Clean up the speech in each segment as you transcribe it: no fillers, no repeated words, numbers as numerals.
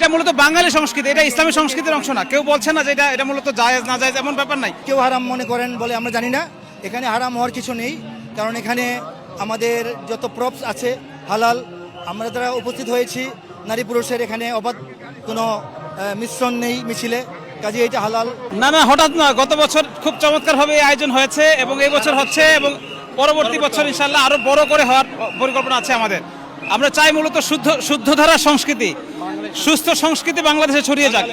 এটা মূলত বাঙালি সংস্কৃতি, এটা ইসলামী সংস্কৃতির অংশ না। কেউ বলছে না যে এটা মূলত জায়েজ না জায়েজ, এমন ব্যাপার নাই। কেউ হারাম মনে করেন বলে আমরা জানি না, এখানে হারাম হওয়ার কিছু নেই, কারণ এখানে আমাদের যত প্রপস আছে হালাল। আমরা যারা উপস্থিত হয়েছি নারী পুরুষের এখানে অবাধ কোনো মিশ্রণ নেই মিছিলে, কাজে এটা হালাল। না না, হঠাৎ না, গত বছর খুব চমৎকারভাবে এই আয়োজন হয়েছে এবং এই বছর হচ্ছে এবং পরবর্তী বছর ইনশাল্লাহ আরো বড় করে হওয়ার পরিকল্পনা আছে আমাদের। আমরা চাই মূলত শুদ্ধ ধারার সংস্কৃতি, সুস্থ সংস্কৃতি বাংলাদেশে ছড়িয়ে যাক,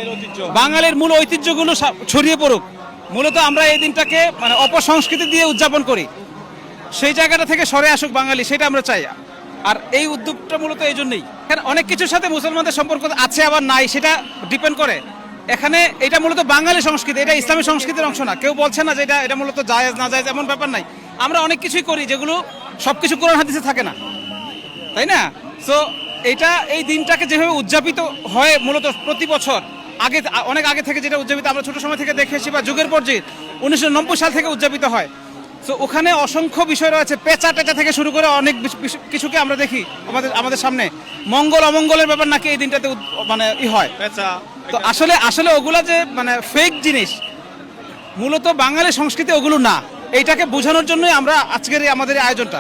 বাঙালির মূল ঐতিহ্যগুলো ছড়িয়ে পড়ুক। মূলত আমরা এই দিনটাকে মানে অপসংস্কৃতি দিয়ে উদযাপন করি, সেই জায়গাটা থেকে সরে আসুক বাঙালি, সেটা আমরা চাই। আর এই উদ্যোগটা মূলত এই জন্যই, অনেক কিছুর সাথে মুসলমানদের সম্পর্ক আছে আবার নাই, সেটা ডিপেন্ড করে। এখানে এটা মূলত বাঙালি সংস্কৃতি, এটা ইসলামী সংস্কৃতির অংশ না। কেউ বলছে না যে এটা মূলত জায়েজ না জায়েজ, এমন ব্যাপার নাই। আমরা অনেক কিছুই করি যেগুলো সবকিছু কোরআন হাদিসে থাকে না, তাই না? সো এই দিনটাকে যেভাবে উদযাপিত হয় মূলত প্রতি বছর, অনেক আগে থেকে যেটা উদযাপিত আমরা ছোট সময় থেকে দেখে এসেছি বা যুগের পর যুগ 1990 সাল থেকে উদযাপিত হয়। সো ওখানে অসংখ্য বিষয় রয়েছে, পেঁচা টেচা থেকে শুরু করে অনেক কিছুকে আমরা দেখি আমাদের সামনে। মঙ্গল অমঙ্গলের ব্যাপার নাকি এই দিনটাতে মানে হয় পেঁচা। তো আসলে ওগুলা যে মানে ফেক জিনিস, মূলত বাঙালি সংস্কৃতি ওগুলো না। এইটাকে বোঝানোর জন্যই আমরা আজকের আমাদের এই আয়োজনটা।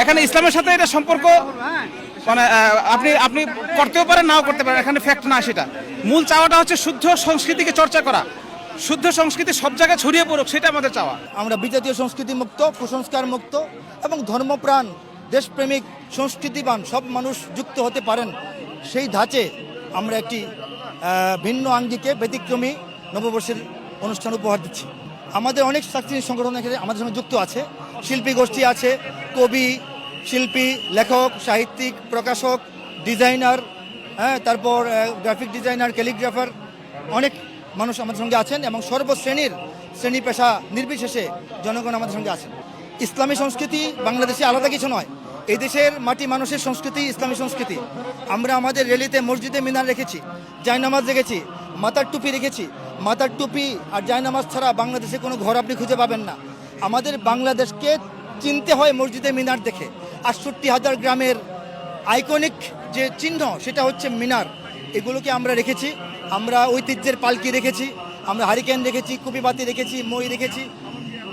এখানে ইসলামের সাথে এটা সম্পর্ক মানে আপনি করতেও পারেন, নাও করতে পারেন, এখানে ফ্যাক্ট না। সেটা মূল চাওয়াটা হচ্ছে শুদ্ধ সংস্কৃতিকে চর্চা করা, শুদ্ধ সংস্কৃতি সব জায়গায় ছড়িয়ে পড়ুক, সেটা আমাদের চাওয়া। আমরা বিজাতীয় সংস্কৃতি মুক্ত, কুসংস্কার মুক্ত এবং ধর্মপ্রাণ, দেশপ্রেমিক, সংস্কৃতিবান সব মানুষ যুক্ত হতে পারেন, সেই ধাঁচে আমরা একটি ভিন্ন আঙ্গিকে ব্যতিক্রমী নববর্ষের অনুষ্ঠান উপহার দিচ্ছি। আমাদের অনেক সাংস্কৃতিক সংগঠন এখানে আমাদের সঙ্গে যুক্ত আছে, শিল্পী গোষ্ঠী আছে, কবি, শিল্পী, লেখক, সাহিত্যিক, প্রকাশক, ডিজাইনার, তারপর গ্রাফিক ডিজাইনার, ক্যালিগ্রাফার, অনেক মানুষ আমাদের সঙ্গে আছেন এবং শ্রেণী পেশা নির্বিশেষে জনগণ আমাদের সঙ্গে আছেন। ইসলামী সংস্কৃতি বাংলাদেশে আলাদা কিছু নয়, এই দেশের মাটি মানুষের সংস্কৃতি ইসলামী সংস্কৃতি। আমরা আমাদের র্যালিতে মসজিদে মিনার রেখেছি, জায়নামাজ রেখেছি, মাথার টুপি রেখেছি। মাথার টুপি আর জায়নামাজ ছাড়া বাংলাদেশে কোনো ঘর আপনি খুঁজে পাবেন না। আমাদের বাংলাদেশকে চিনতে হয় মসজিদে মিনার দেখে। 68,000 গ্রামের আইকনিক যে চিহ্ন সেটা হচ্ছে মিনার, এগুলোকে আমরা রেখেছি। আমরা ঐতিহ্যের পালকি রেখেছি, আমরা হারিকেন রেখেছি, কুপিবাতি রেখেছি, মই রেখেছি,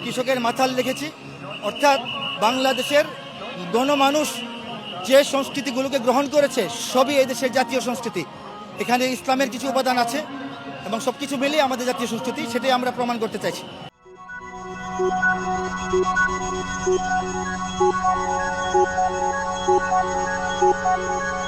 কৃষকের মাথাল রেখেছি। অর্থাৎ বাংলাদেশের গণমানুষ যে সংস্কৃতিগুলোকে গ্রহণ করেছে সবই এই দেশের জাতীয় সংস্কৃতি। এখানে ইসলামের কিছু উপাদান আছে এবং সব কিছু মিলিয়ে আমাদের জাতীয় সংস্কৃতি, সেটাই আমরা প্রমাণ করতে চাইছি। Thank you.